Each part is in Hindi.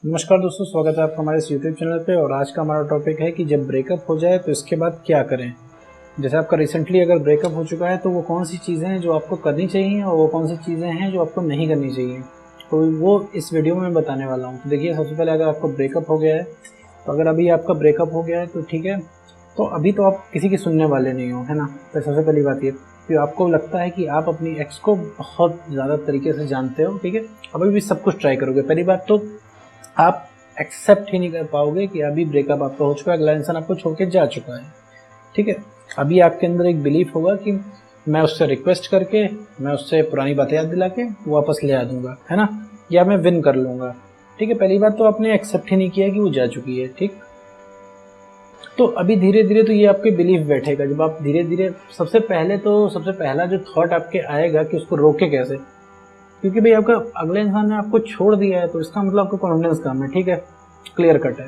नमस्कार दोस्तों, स्वागत है आपका हमारे इस यूट्यूब चैनल पे। और आज का हमारा टॉपिक है कि जब ब्रेकअप हो जाए तो इसके बाद क्या करें। जैसे आपका रिसेंटली अगर ब्रेकअप हो चुका है तो वो कौन सी चीज़ें हैं जो आपको करनी चाहिए और वो कौन सी चीज़ें हैं जो आपको नहीं करनी चाहिए, तो वो इस वीडियो में मैं बताने वाला हूँ। तो देखिए, सबसे पहले अगर आपका ब्रेकअप हो गया है तो अगर अभी आपका ब्रेकअप हो गया है तो ठीक है, तो अभी तो आप किसी की सुनने वाले नहीं हो, है ना। तो सबसे पहली बात ये, तो आपको लगता है कि आप अपनी एक्स को बहुत ज़्यादा तरीके से जानते हो, ठीक है, अभी भी सब कुछ ट्राई करोगे। पहली बात तो आप एक्सेप्ट ही नहीं कर पाओगे कि अभी ब्रेकअप आपका हो चुका है, अगला इंसान आपको छोड़ के जा चुका है, ठीक है। अभी आपके अंदर एक बिलीफ होगा कि मैं उससे रिक्वेस्ट करके, मैं उससे पुरानी बातें याद दिला के वापस ले आ दूंगा, है ना, या मैं विन कर लूँगा, ठीक है। पहली बात तो आपने एक्सेप्ट ही नहीं किया कि वो जा चुकी है, ठीक। तो अभी धीरे धीरे तो ये आपके बिलीफ बैठेगा। जब आप धीरे धीरे, सबसे पहला जो थॉट आपके आएगा कि उसको रोके कैसे, क्योंकि भाई आपका अगले इंसान ने आपको छोड़ दिया है तो इसका मतलब आपका कॉन्फिडेंस कम है, ठीक है, क्लियर कट है।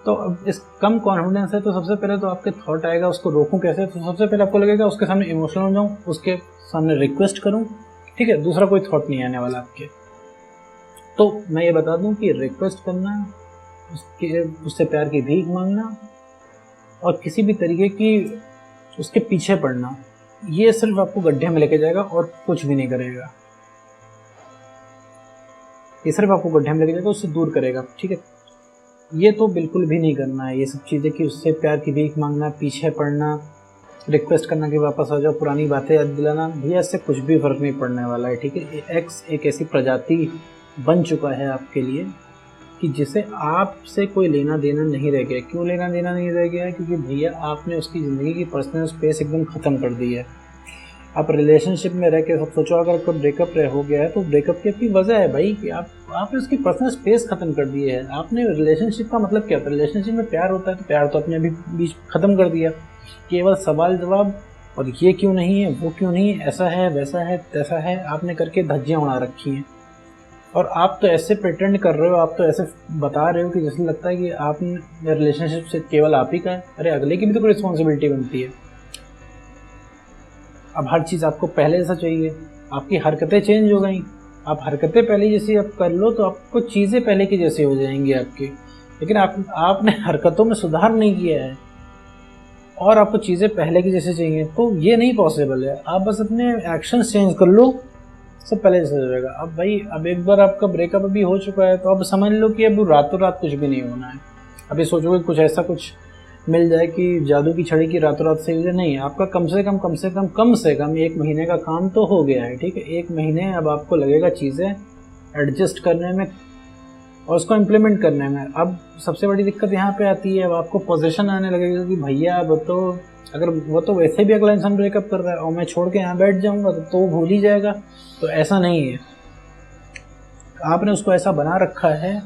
तो अब इस कम कॉन्फिडेंस है तो सबसे पहले तो आपके थॉट आएगा उसको रोकूं कैसे। तो सबसे पहले आपको लगेगा उसके सामने इमोशनल हो जाऊं, उसके सामने रिक्वेस्ट करूं, ठीक है, दूसरा कोई थॉट नहीं आने वाला आपके। तो मैं ये बता दूं कि रिक्वेस्ट करना, उससे प्यार की भीख मांगना और किसी भी तरीके की उसके पीछे पड़ना, ये सिर्फ आपको गड्ढे में लेके जाएगा और कुछ भी नहीं करेगा। ये सिर्फ आपको गड्ढे में लेके जाएगा, उससे दूर करेगा, ठीक है। ये तो बिल्कुल भी नहीं करना है ये सब चीज़ें कि उससे प्यार की भीख मांगना, पीछे पड़ना, रिक्वेस्ट करना कि वापस आ जाओ, पुरानी बातें याद दिलाना, भैया इससे कुछ भी फर्क नहीं पड़ने वाला है, ठीक है। एक्स एक ऐसी प्रजाति बन चुका है आपके लिए कि जिसे आपसे कोई लेना देना नहीं रह गया। क्यों लेना देना नहीं रह गया है? क्योंकि भैया आपने उसकी ज़िंदगी की पर्सनल स्पेस एकदम ख़त्म कर दी है। आप रिलेशनशिप में रह के सब सोचो, अगर आपका ब्रेकअप हो गया है तो ब्रेकअप की अपनी वजह है भाई कि आपने उसकी पर्सनल स्पेस खत्म कर दी है। आपने रिलेशनशिप का मतलब क्या होता है? रिलेशनशिप में प्यार होता है तो प्यार तो अपने अभी बीच खत्म कर दिया। केवल सवाल जवाब और ये क्यों नहीं है, वो क्यों नहीं है, ऐसा है, वैसा है, तैसा है, आपने करके धज्जियाँ उड़ा रखी हैं। और आप तो ऐसे प्रिटेंड कर रहे हो, आप तो ऐसे बता रहे हो कि जैसे लगता है कि आपने रिलेशनशिप से केवल आप ही का है। अरे अगले की भी तो कोई रिस्पॉन्सिबिलिटी बनती है। अब हर चीज़ आपको पहले जैसा चाहिए, आपकी हरकतें चेंज हो गई। आप हरकतें पहले जैसी आप कर लो तो आपको चीज़ें पहले की जैसी हो जाएंगी आपकी। लेकिन आपने हरकतों में सुधार नहीं किया है और आपको चीज़ें पहले की जैसे चाहिए, तो ये नहीं पॉसिबल है। आप बस अपने एक्शन चेंज कर लो, सब पहले जैसे हो जाएगा। अब भाई, अब एक बार आपका ब्रेकअप अभी हो चुका है तो अब समझ लो कि अब रातों रात कुछ भी नहीं होना है। अभी सोचोगे कुछ ऐसा कुछ मिल जाए कि जादू की छड़ी की रातों रात सही हो जाए, नहीं। आपका कम से कम 1 महीने का काम तो हो गया है, ठीक है। 1 महीने अब आपको लगेगा चीज़ें एडजस्ट करने में और उसको इम्प्लीमेंट करने में। अब सबसे बड़ी दिक्कत यहाँ पे आती है, अब आपको पोजीशन आने लगेगा कि भैया अब तो, अगर वो तो वैसे भी अगला इंसान ब्रेकअप कर रहा है और मैं छोड़ के यहाँ बैठ जाऊँगा तो वो भूल ही जाएगा। तो ऐसा नहीं है, आपने उसको ऐसा बना रखा है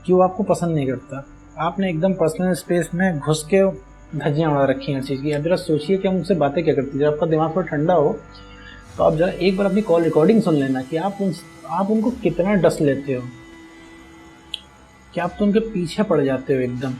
कि वो आपको पसंद नहीं करता। आपने एकदम पर्सनल स्पेस में घुस के धज्जियाँ उड़ा रखी हैं हर चीज़ की। अब जरा सोचिए कि हम उनसे बातें क्या करती है। जब आपका दिमाग थोड़ा ठंडा हो तो आप जरा एक बार अपनी कॉल रिकॉर्डिंग सुन लेना कि आप उनको कितना डस लेते हो, कि आप तो उनके पीछे पड़ जाते हो एकदम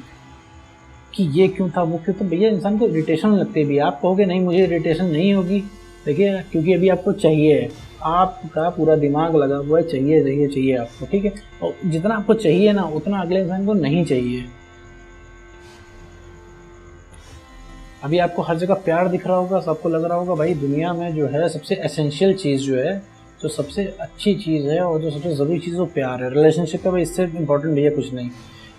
कि ये क्यों था, वो क्यों था। भैया इंसान को इरिटेशन लगती है भी। आप कहोगे नहीं मुझे इरिटेशन नहीं होगी, देखिए, क्योंकि अभी आपको चाहिए है, आपका पूरा दिमाग लगा हुआ है, चाहिए चाहिए चाहिए आपको, ठीक है। और जितना आपको चाहिए ना उतना अगले इंसान को नहीं चाहिए। अभी आपको हर जगह प्यार दिख रहा होगा, सबको लग रहा होगा भाई दुनिया में जो है सबसे एसेंशियल चीज़ जो है, जो सबसे अच्छी चीज़ है और जो सबसे ज़रूरी चीज़ वो प्यार है। रिलेशनशिप का भाई इससे इंपॉर्टेंट भैया कुछ नहीं।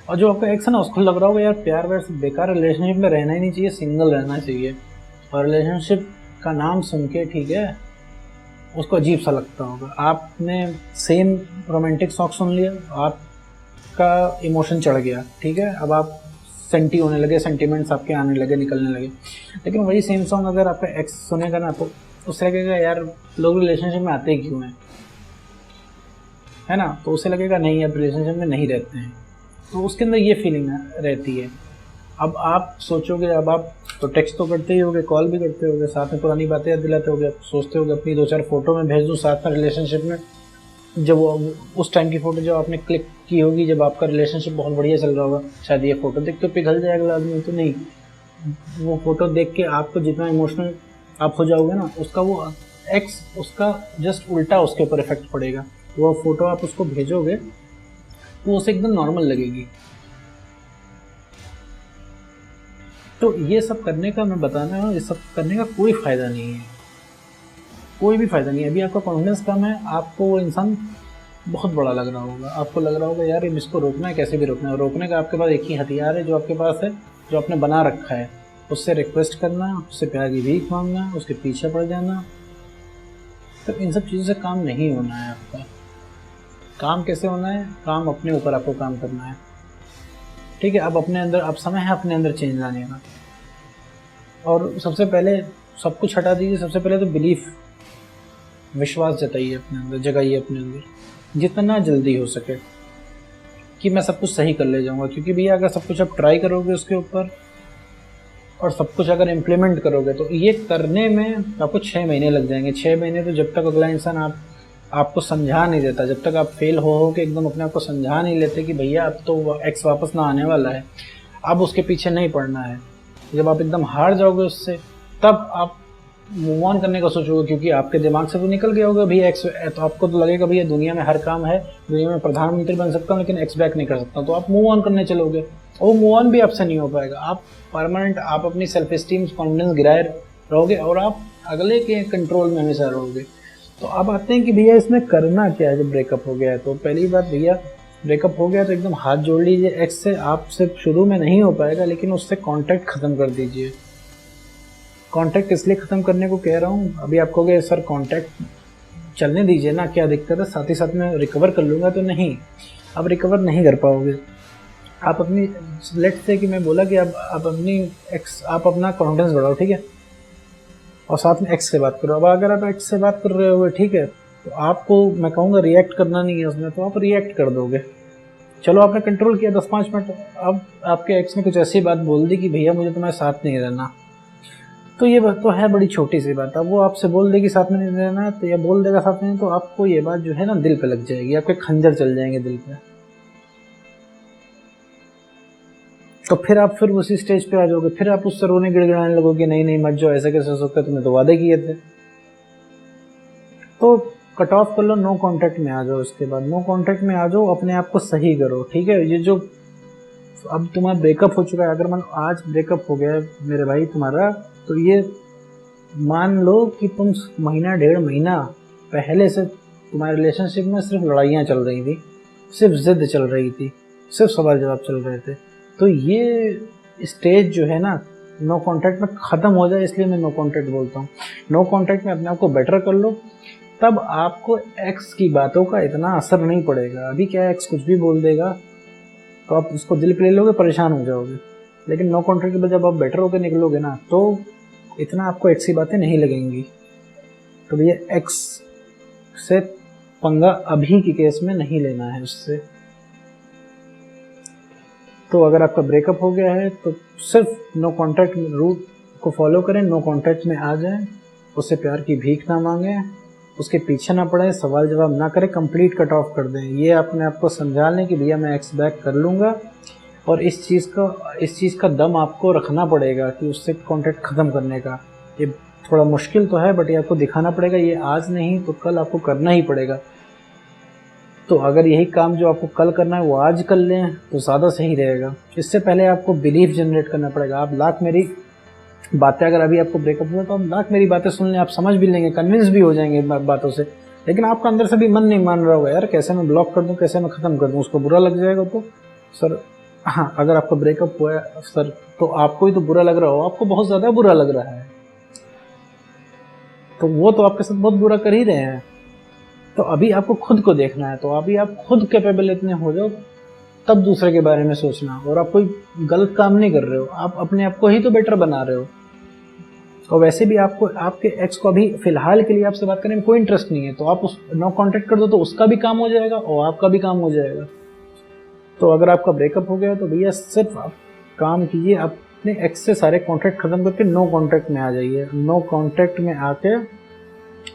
और जो आपका एक्स है ना उसको लग रहा होगा यार प्यार व्यार से बेकार, रिलेशनशिप में रहना ही नहीं चाहिए, सिंगल रहना चाहिए। और रिलेशनशिप का नाम सुन के, ठीक है, उसको अजीब सा लगता होगा। आपने सेम रोमांटिक सॉन्ग सुन लिया, आपका इमोशन चढ़ गया, ठीक है, अब आप सेंटी होने लगे, सेंटिमेंट्स आपके आने लगे, निकलने लगे। लेकिन वही सेम सॉन्ग अगर आपका एक्स सुनेगा ना तो उससे लगेगा यार लोग रिलेशनशिप में आते ही क्यों हैं, है ना। तो उसे लगेगा नहीं अब रिलेशनशिप में नहीं रहते हैं, तो उसके अंदर ये फीलिंग रहती है। अब आप सोचोगे, अब आप तो टेक्स्ट तो करते ही होगे, कॉल भी करते होगे, साथ में पुरानी बातें याद दिलाते होगे, सोचते होगे अपनी 2-4 फोटो में भेज दूँ साथ में रिलेशनशिप में। जब वो उस टाइम की फ़ोटो जो आपने क्लिक की होगी जब आपका रिलेशनशिप बहुत बढ़िया चल रहा होगा, शायद ये फ़ोटो देख के पिघल जाएगा अगला आदमी, तो नहीं। वो फ़ोटो देख के आपको जितना इमोशनल आप हो जाओगे ना, उसका वो एक्स, उसका जस्ट उल्टा उसके ऊपर इफेक्ट पड़ेगा। वो फ़ोटो आप उसको भेजोगे तो उसे एकदम नॉर्मल लगेगी। तो ये सब करने का मैं बता रहा हूँ, ये सब करने का कोई फ़ायदा नहीं है, कोई भी फ़ायदा नहीं है। अभी आपका कॉन्फिडेंस कम है, आपको वो इंसान बहुत बड़ा लग रहा होगा, आपको लग रहा होगा यार इसको रोकना है, कैसे भी रोकना है। रोकने का आपके पास एक ही हथियार है जो आपके पास है, जो आपने बना रखा है, उससे रिक्वेस्ट करना, उससे प्यार की भीख मांगना, उसके पीछे पड़ जाना। तो इन सब चीज़ों से काम नहीं होना है आपका। काम कैसे होना है? काम अपने ऊपर आपको काम करना है, ठीक है। अब अपने अंदर, अब समय है अपने अंदर चेंज लाने का। और सबसे पहले सब कुछ हटा दीजिए, सबसे पहले तो बिलीफ, विश्वास जताइए अपने अंदर, जगाइए अपने अंदर जितना जल्दी हो सके कि मैं सब कुछ सही कर ले जाऊंगा। क्योंकि भैया अगर सब कुछ आप ट्राई करोगे उसके ऊपर और सब कुछ अगर इम्प्लीमेंट करोगे तो ये करने में आपको 6 महीने लग जाएंगे। 6 महीने तो जब तक अगला इंसान आपको समझा नहीं देता, जब तक आप फेल हो के एकदम अपने आप को समझा नहीं लेते कि भैया अब तो एक्स वापस ना आने वाला है, अब उसके पीछे नहीं पड़ना है। जब आप एकदम हार जाओगे उससे, तब आप मूव ऑन करने का सोचोगे, क्योंकि आपके दिमाग से तो निकल गया होगा भैया एक्स। तो आपको तो लगेगा भैया दुनिया में हर काम है, दुनिया में प्रधानमंत्री बन सकता हूँ लेकिन एक्स बैक नहीं कर सकता, तो आप मूव ऑन करने चलोगे। और वो मूव ऑन भी आपसे नहीं हो पाएगा। आप परमानेंट, आप अपनी सेल्फ एस्टीम, कॉन्फिडेंस गिराए रहोगे और आप अगले के कंट्रोल में हमेशा रहोगे। तो अब आते हैं कि भैया इसमें करना क्या है जब ब्रेकअप हो गया है। तो पहली बात भैया, ब्रेकअप हो गया तो एकदम हाथ जोड़ लीजिए एक्स से। आपसे शुरू में नहीं हो पाएगा लेकिन उससे कांटेक्ट ख़त्म कर दीजिए। कांटेक्ट इसलिए ख़त्म करने को कह रहा हूँ, अभी आप कहोगे सर कांटेक्ट चलने दीजिए ना, क्या दिक्कत है, साथ ही साथ में रिकवर कर लूँगा। तो नहीं, आप रिकवर नहीं कर पाओगे। आप अपनी, लेट से कि मैं बोला कि आप अपनी एक्स, आप अपना कॉन्फिडेंस बढ़ाओ, ठीक है, और साथ में एक्स से बात करो। अब अगर आप एक्स से बात कर रहे हो, ठीक है, तो आपको मैं कहूँगा रिएक्ट करना नहीं है उसमें, तो आप रिएक्ट कर दोगे। चलो आपने कंट्रोल किया 10-5 मिनट, अब आपके एक्स ने कुछ ऐसी बात बोल दी कि भैया मुझे तुम्हारे साथ नहीं रहना। तो ये बात तो है बड़ी छोटी सी बात। अब वो आपसे बोल देगी साथ में नहीं रहना, तो या बोल देगा साथ में, तो आपको ये बात जो है ना दिल पे लग जाएगी, आपके खंजर चल जाएंगे दिल पे। तो फिर आप फिर उसी स्टेज पे आ जाओगे, फिर आप उससे रोने गिड़गिड़ाने लगोगे, नहीं नहीं मत जाओ, ऐसा कैसे हो सकता है, तुमने तो वादे किए थे। तो कट ऑफ कर लो, नो कांटेक्ट में आ जाओ। इसके बाद नो कांटेक्ट में आ जाओ, अपने आप को सही करो, ठीक है। ये जो अब तुम्हारा ब्रेकअप हो चुका है, अगर मान आज ब्रेकअप हो गया मेरे भाई तुम्हारा, तो ये मान लो कि तुम महीना 1.5 महीना पहले से तुम्हारे रिलेशनशिप में सिर्फ लड़ाइयाँ चल रही थी, सिर्फ जिद चल रही थी, सिर्फ सवाल जवाब चल रहे थे। तो ये स्टेज जो है ना नो कांटेक्ट में ख़त्म हो जाए, इसलिए मैं नो कांटेक्ट बोलता हूँ। नो कांटेक्ट में अपने आप को बेटर कर लो, तब आपको एक्स की बातों का इतना असर नहीं पड़ेगा। अभी क्या एक्स कुछ भी बोल देगा तो आप उसको दिल पे ले लोगे, परेशान हो जाओगे। लेकिन नो कांटेक्ट के बाद जब आप बेटर होकर निकलोगे ना, तो इतना आपको एक्स की बातें नहीं लगेंगी। तो भैया एक्स से पंगा अभी के केस में नहीं लेना है उससे। तो अगर आपका ब्रेकअप हो गया है तो सिर्फ नो कांटेक्ट रूट को फॉलो करें, नो कांटेक्ट में आ जाएं, उससे प्यार की भीख ना मांगें, उसके पीछे ना पड़े, सवाल जवाब ना करें, कंप्लीट कट ऑफ कर दें। ये अपने आप को समझा लें कि भैया मैं एक्स बैक कर लूँगा। और इस चीज़ का दम आपको रखना पड़ेगा कि उससे कांटेक्ट ख़त्म करने का। ये थोड़ा मुश्किल तो है, बट ये आपको दिखाना पड़ेगा, ये आज नहीं तो कल आपको करना ही पड़ेगा। तो अगर यही काम जो आपको कल करना है वो आज कर लें तो ज़्यादा सही रहेगा। इससे पहले आपको बिलीफ जनरेट करना पड़ेगा। आप लाख मेरी बातें, अगर अभी आपको ब्रेकअप हुआ तो आप लाख मेरी बातें सुन लें, आप समझ भी लेंगे, कन्विंस भी हो जाएंगे बातों से, लेकिन आपका अंदर से भी मन नहीं मान रहा होगा, यार कैसे मैं ब्लॉक कर दूं, कैसे मैं ख़त्म कर दूं, उसको बुरा लग जाएगा। तो सर हाँ, अगर आपका ब्रेकअप हुआ है सर, तो आपको ही तो बुरा लग रहा हो, आपको बहुत ज़्यादा बुरा लग रहा है, तो वो तो आपके साथ बहुत बुरा कर ही रहे हैं। तो अभी आपको खुद को देखना है, तो अभी आप खुद कैपेबल इतने हो जाओ, तब दूसरे के बारे में सोचना। और आप कोई गलत काम नहीं कर रहे हो, आप अपने आप को ही तो बेटर बना रहे हो। और वैसे भी आपको आपके एक्स को अभी फिलहाल के लिए आपसे बात करने में कोई इंटरेस्ट नहीं है, तो आप उस नो कांटेक्ट कर दो, तो उसका भी काम हो जाएगा और आपका भी काम हो जाएगा। तो अगर आपका ब्रेकअप हो गया तो भैया सिर्फ आप काम कीजिए, अपने एक्स से सारे कॉन्टैक्ट खत्म करके नो कांटेक्ट में आ जाइए। नो कांटेक्ट में आके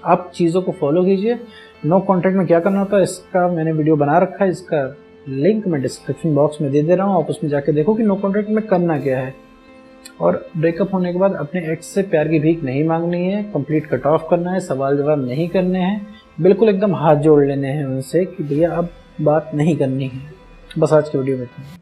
आप चीज़ों को फॉलो कीजिए। नो कांटेक्ट में क्या करना होता है इसका मैंने वीडियो बना रखा है, इसका लिंक मैं डिस्क्रिप्शन बॉक्स में दे दे रहा हूँ, आप उसमें जाके देखो कि नो कांटेक्ट में करना क्या है। और ब्रेकअप होने के बाद अपने एक्स से प्यार की भीख नहीं मांगनी है, कंप्लीट कट ऑफ करना है, सवाल जवाब नहीं करने हैं, बिल्कुल एकदम हाथ जोड़ लेने हैं उनसे कि भैया अब बात नहीं करनी है। बस आज की वीडियो में इतना ही।